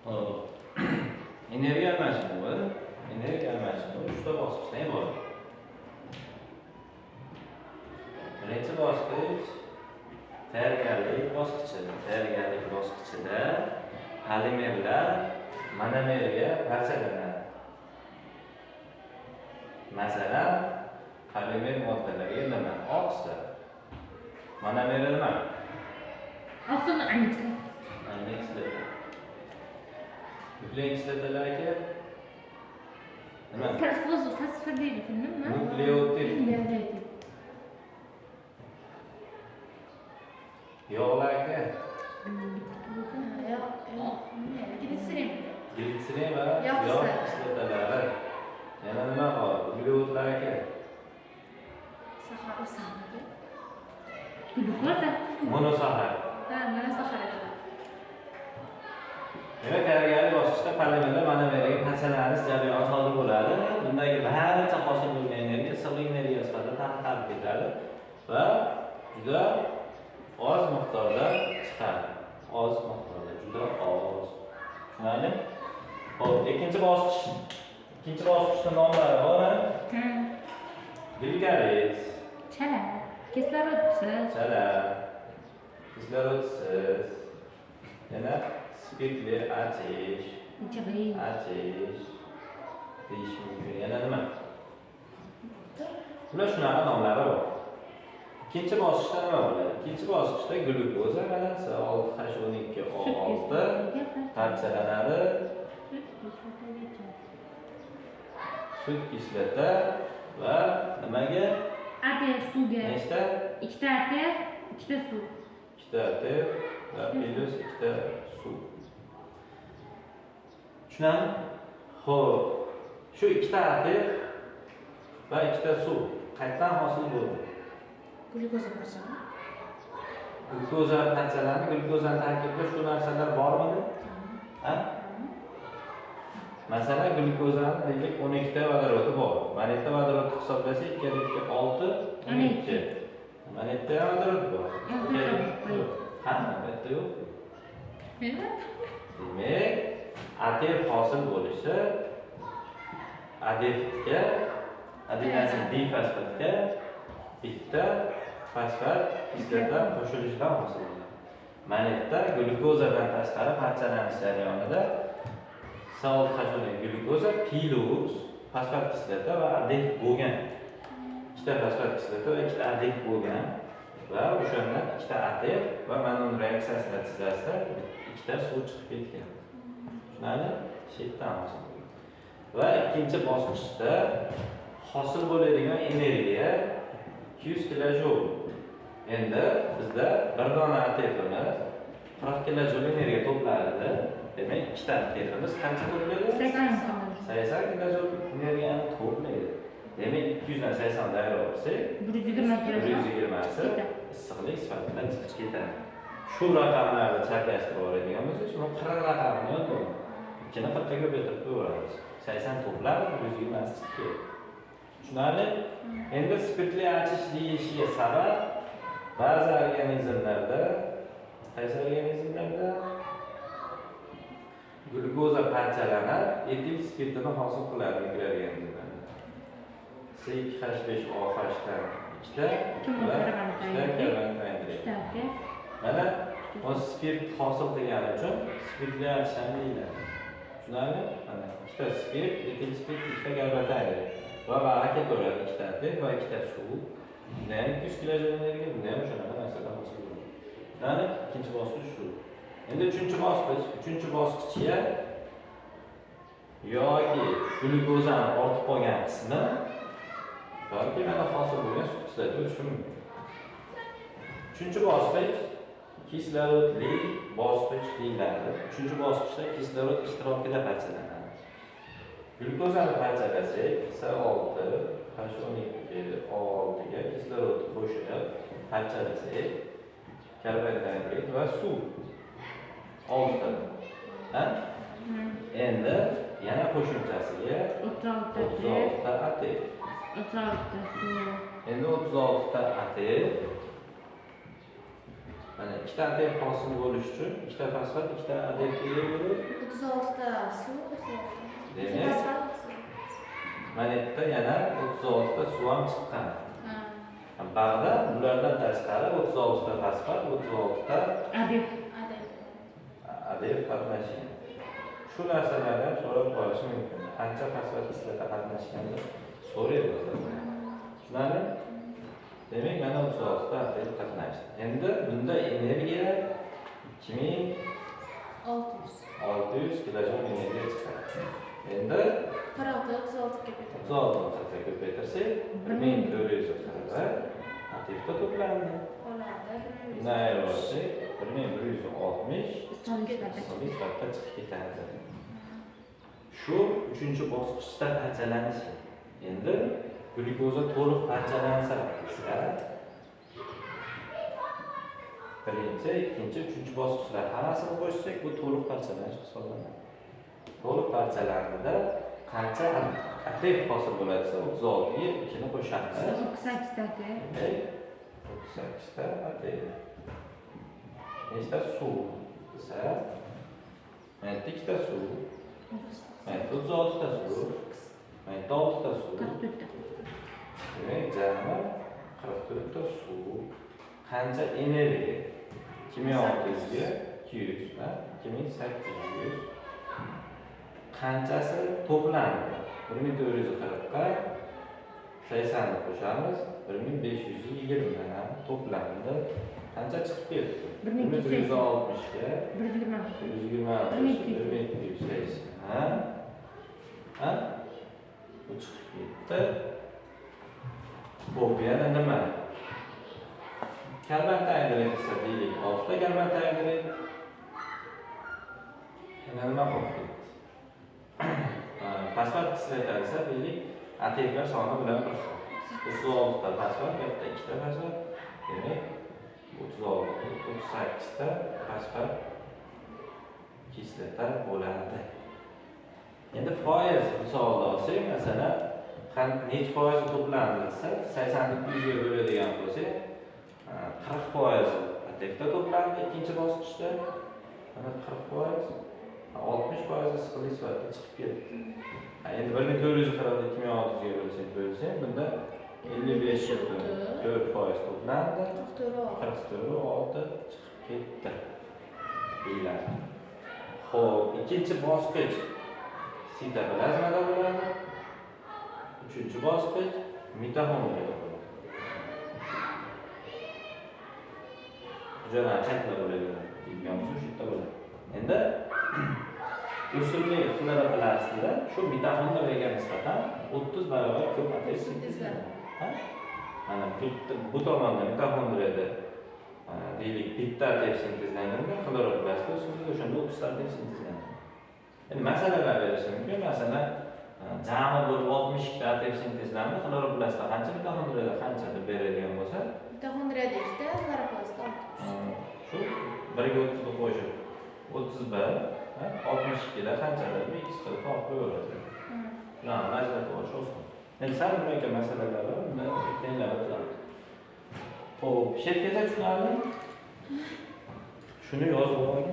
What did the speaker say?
Hop. Energiya almashinuvi. Energiya almashinuvi 3 ta bosqichdan iborat. Birinchi bosqich tayyorgarlik bosqichi. Tayyorgarlik bosqichida polimerlar monomerga parchalanadi. Masalan, polimer moddalarga nima? Oqsil. Monomer nima? Oqsilni ayniqsa. Ayniqsa. Nuklein kislotalarga nima? Tasvir deydi filmmi? Nukleotid. Yog'larga glitserin va yog' kislotalari. Yana nima bor? Uglevodlarga Glukoza. monosahar. Monosahar. Demak, tayyorgarlik bosqichida polimerlar monomerga parchalanish jarayoni sodir bo'ladi. Bundagi barcha hosil bo'lgan energiya issiqlik energiyasi sifatida tarqalib ketadi va juda oz miqdorda chiqadi. Oz miqdorda, juda oz. Tushunarli? Xo'p, ikkinchi bosqich. Ikkinchi bosqichning nomlari bor. Glikoliz. Chala. Kislorodsiz. Chala. Kislorodsiz. Yana spirtli ateş. Ateş. Deyish mumkin. Yana nima? Bular shunaqa nomlari bor. Ikkinchi bosqichda nima bo'ladi? Ikkinchi bosqichda glukoza mana C6H12O6 parchalanadi. Sut kislota va nimaga? Ateş suvga. Nechta? 2 ta ateş, 2 ta suv. 2 ta ateş va plus 2 ta suv. Tushunarli? Xo'p. Shu 2 ta ateş va 2 ta suv qayerdan hosil bo'ldi? Glukoza parchalari. Glukoza parchalari, glukozani tarkibida shu narsalar bormi? Ha? Masalan, glukozani deylik 12 ta vodorodi bor. Mana bitta vodorodni hisoblasak, 2 ga 2 6, 12. Mana bitta vodorod bor. Qani, bitta yo'q. Demak, ateş hosil bo'lishi adefga, adenasin difosfatga bitta fosfat kislota qo'shilishidan hosil bo'ladi. Mana bitta glukozadan tashqari parchalanish jarayonida C6H12 glukoza plus fosfat kislota va adef bo'lgan. Ikkita fosfat kislota va ikkita adef bo'lgan va o'shandan ikkita adef va mana uni reaksiyasi natijasida ikkita suv chiqib ketgan. Tushunarli? Shetdan hosil bo'lgan. Va ikkinchi bosqichda hosil bo'ladigan energiya 200 kilojoule. Endi bizda bir dona atefimiz 40 kilojoule energiya to'playdi. Demak, ikkita atefimiz qancha to'playdi? 80 kilojoule energiyani to'playdi. Demak, 200 dan 80 daira olsak, 120 si issiqlik sifatida chiqib ketadi. Shu raqamlarni chaplashtirib oladigan bo'lsak, shuni 40 raqamini yozamiz. Ikkini 40 ga ko'paytirib qo'yamiz. 80 to'plab 120 si chiqib ketadi. Tushunarli? Endi spirtli achish deyishiga sabab ba'zi organizmlarda, qaysi organizmlarda glukoza parchalanib, etil spirtini hosil qiladi mikroorganizmlarda. C2H5OH dan ikkita va ikkita karbon hidrot. Mana o spirt hosil qilgani uchun spirtli achishni deyiladi. Tushunarli? Mana ikkita spirt, etil spirt, ikkita karbon hidrot. Va baraka to'ladi ikkita ateş va ikkita suv. Bunda ham 200 kilojoule energiya, bunda ham o'shanaqa narsadan hosil bo'ladi. Ya'ni ikkinchi bosqich shu. Endi uchinchi bosqichga yoki glukozani ortib qolgan qismi yoki mana hosil bo'lgan sut kislota o'tishi mumkin. Uchinchi bosqich kislorodli bosqich deyiladi. Uchinchi bosqichda kislorod ishtirokida parchalanadi. Glukozani parchalasak, C6H12O6 ga kislorod qo'shib parchalasak, karbon hidrot va suv oldi. Ha? Endi yana qo'shimchasiga 36 ta ateş. 36 ta suv. Endi 36 ta ateş Mana ikkita adef hosil bo'lish uchun ikkita fosfat, ikkita adefga ega bo'ladi. 36 ta suv, 36. Demak, mana bu yerda yana 36 ta suv ham chiqqan. Bag'da bulardan tashqari 36 ta fosfat, 36 ta adef qatnashgan. Shu narsalarni ham so'rab qolish mumkin. Qancha fosfat kislota qatnashganini so'raydi. Tushunarli? Demak, mana 36 ta adef qatnashdi. Endi bunda energiya 2600 kilojoule energiya chiqadi. Endi 36 ko'paytirsak 1440 adefda to'plandi. Bundan ayirsak 1160 iqtisodiy sifatda chiqib ketadi. Shu 3-bosqichda parchalanishi. Endi glyukoza to'liq parchalansa bizga birinchi, ikkinchi, uchinchi bosqichlar hammasini qo'shsak bu to'liq parchalanish hisoblanadi. To'liq parchalanida qancha adef hosil bo'ladi desa 36 ga 2 ni qo'shamiz. 38 ta. 38 ta adef. Nechta suv desa, mana ikkita suv, mana 36 ta suv, mana 6 ta suv. 44 ta. Demak, jami 44 ta suv. Qancha energiya? 2600 ga 200 va 2800. Qanchasi to'plandi? 1440 ga 80 ni qo'shamiz, 1520 to'plandi. Qancha chiqib ketdi? 1260 ga 1280. Ha? Bu chiqib ketdi. Bu yana nima? Karbon dioksid esa deylik, 6 ta karbon dioksid. Yana nima qolib ketdi? Fosfat kislota esa deylik, adeflar soni bilan 36 ta fosfat, bitta 2 ta fosfat. Demak, 38 ta fosfat kislota bo'ladi. Endi foiz misolida olsak, masalan, necha foiz to'plandi desa, 80 ni 100 ga bo'ladigan bo'lsak, 40% adefda to'plandi ikkinchi bosqichda. Mana 40%, 60% issiqlik sifatida chiqib ketdi. Endi 1440 ga 2600 ga bo'lsak, bunda 55.4% to'plandi. 44.6 chiqib ketdi. Deyiladi. Xo'p, ikkinchi bosqich sitoplazmada bo'ladi. Uchinchi bosqich mitoxondriyada bo'ladi. Hujayralar qayerda bo'ladi? Deydigan bo'lsa, shu yerda bo'ladi. Endi o'simlik xloroplastida shu mitoxondriyaga nisbatan 30 barobar ko'p adef sintezlanadi. Mana bu tomonda mitoxondriyada deylik bitta adef sintezlanganda, xloroplastda o'simlikda o'shanda 30 ta adef sintezlanadi. Endi masalalar berishi mumkin. Masalan, jami bo'lib 62 ta adef sintezlandi, xloroplastda qancha, mitoxondriyada qancha deb beradigan bo'lsa, Mitoxondriyada 2 ta, xloroplastda 6 ta. shu 1 ga 30 ni qo'shib 31, 62 da qanchadir bir ikki qilib topib qo'yaveradi. Majburiyat bo'lishi oson. Endi sal murakkab masalalar bor, unda tenglab o'tamiz. Xo'p, shetgacha tushunarli? Shuni yozib olgin.